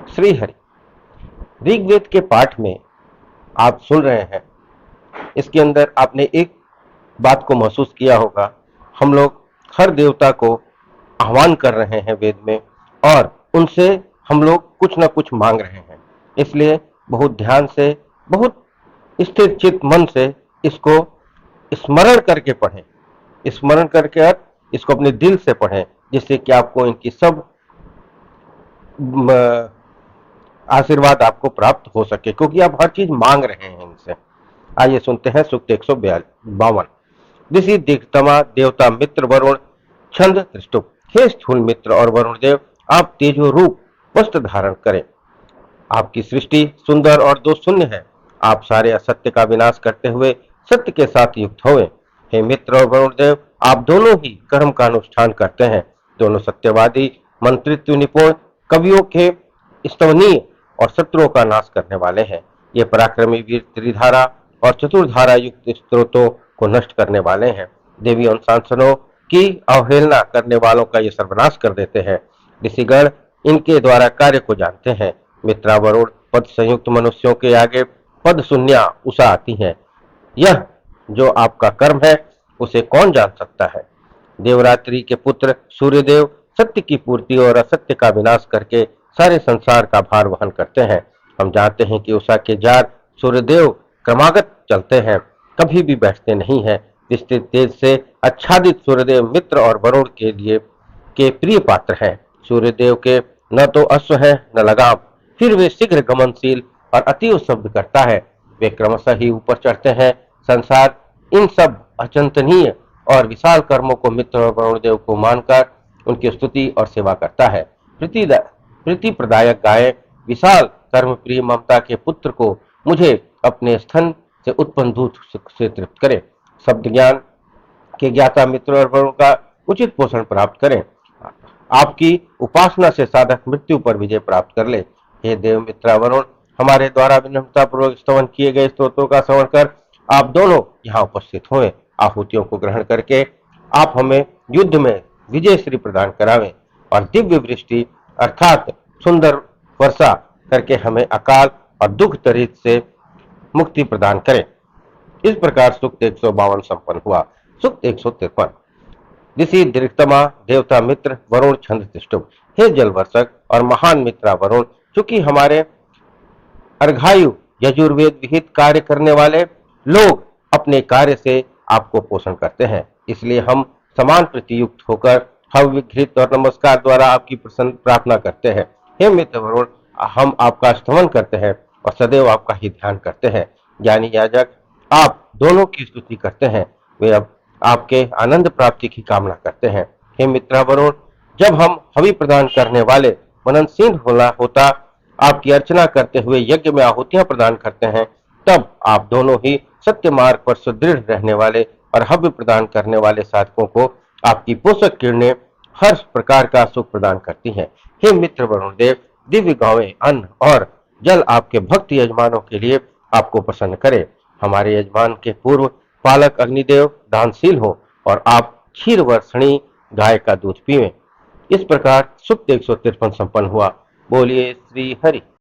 श्री हरि। ऋग्वेद के पाठ में आप सुन रहे हैं, इसके अंदर आपने एक बात को महसूस किया होगा। हम लोग हर देवता को आह्वान कर रहे हैं वेद में, और उनसे हम लोग कुछ ना कुछ मांग रहे हैं। इसलिए बहुत ध्यान से, बहुत स्थिर चित्त मन से इसको स्मरण करके पढ़ें। स्मरण करके अर्थ, इसको अपने दिल से पढ़ें, जिससे कि आपको इनकी सब आशीर्वाद आपको प्राप्त हो सके, क्योंकि आप हर चीज मांग रहे हैं इनसे। आइए सुनते हैं सूक्त 152। ऋषि दिग्तमा देवता मित्र वरुण छंद त्रिष्टुप। हे स्थूल मित्र और वरुण देव, आप तेजो रूप वस्त्र धारण करें। आपकी सृष्टि सुंदर और दोष शून्य है। आप सारे असत्य का विनाश करते हुए सत्य के साथ युक्त होवे। हे मित्र और वरुण देव, आप दोनों ही कर्म का अनुष्ठान करते हैं। दोनों सत्यवादी, मंत्रित्व निपुण, कवियों के स्तवनीय और शत्रुओं का नाश करने वाले हैं। ये पराक्रमी वीर त्रिधारा और चतुर्धारा युक्त स्त्रोतों को नष्ट करने वाले हैं। देवी और सांसनों की अवहेलना करने वालों का ये सर्वनाश कर देते हैं। ऋषिगण इनके द्वारा कार्य को जानते हैं। मित्रा वरुण पद संयुक्त मनुष्यों के आगे पद शून्या उषा आती हैं। यह जो आपका कर्म है, उसे कौन जान सकता है। देवरात्रि के पुत्र सूर्यदेव सत्य की पूर्ति और असत्य का विनाश करके सारे संसार का भार वहन करते हैं। हम जानते हैं कि उषा के जार सूर्यदेव क्रमागत चलते हैं, कभी भी बैठते नहीं हैं। विस्तृत तेज से आच्छादित सूर्यदेव मित्र और वरुण के लिए के प्रिय पात्र हैं। सूर्यदेव के न तो अश्व है न लगाम, फिर वे शीघ्र गमनशील और अति शब्द करता है। वे क्रमशः ही ऊपर चढ़ते हैं। संसार इन सब अचिंतनीय और विशाल कर्मों को मित्र और वरुण देव को मानकर उनकी स्तुति और सेवा करता है। प्रीति प्रदायक गाय विशाल कर्म प्रिय ममता के पुत्र को मुझे अपने स्तन से उत्पन्न दूध से तृप्त करे। शब्द ज्ञान के ज्ञाता मित्र और वरुण का उचित पोषण प्राप्त करें। आपकी उपासना से साधक मृत्यु पर विजय प्राप्त कर ले। हे देव मित्रा वरुण, हमारे द्वारा विनम्रता पूर्वक स्तवन किए गए स्तोत्रों का श्रवण कर आप दोनों यहाँ उपस्थित हुए। आहुतियों को ग्रहण करके आप हमें युद्ध में विजय श्री प्रदान करावें और दिव्य वृष्टि अर्थात सुंदर वर्षा करके हमें अकाल और दुख दरिद्र से मुक्ति प्रदान करें। इस प्रकार सूक्त 152 संपन्न हुआ। सूक्त 153। ऋषि दीर्घतमा देवता मित्र वरुण छंद तिष्ठुप। हे जल वर्षक और महान मित्रा वरुण, चूंकि हमारे अर्घायु यजुर्वेद विहित कार्य करने वाले लोग अपने कार्य से आपको पोषण करते हैं, इसलिए हम समान प्रतियुक्त होकर हव्य घृत और नमस्कार द्वारा आपकी प्रसन्न प्रार्थना करते हैं। हे मित्र वरुण, हम आपका स्तवन करते हैं और सदैव आपका ही ध्यान करते हैं। ज्ञानी याजक आप दोनों की स्तुति करते हैं, वे अब आपके आनंद प्राप्ति की कामना करते हैं। हे मित्रा वरुण, जब हम हवि प्रदान करने वाले मननशील होता आपकी अर्चना करते हुए यज्ञ में आहुतियां प्रदान करते हैं, तब आप दोनों ही सत्य मार्ग पर सुदृढ़ रहने वाले और हव्य प्रदान करने वाले साधकों को आपकी पोषक किरणें हर प्रकार का सुख प्रदान करती हैं। हे मित्र वरुण देव, दिव्य गांवें अन्न और जल आपके भक्त यजमानों के लिए आपको प्रसन्न करे। हमारे यजमान के पूर्व पालक अग्निदेव दानशील हो और आप क्षीर वर्षणी गाय का दूध पीवें। इस प्रकार सूक्त 153 संपन्न हुआ। बोलिए श्री हरि।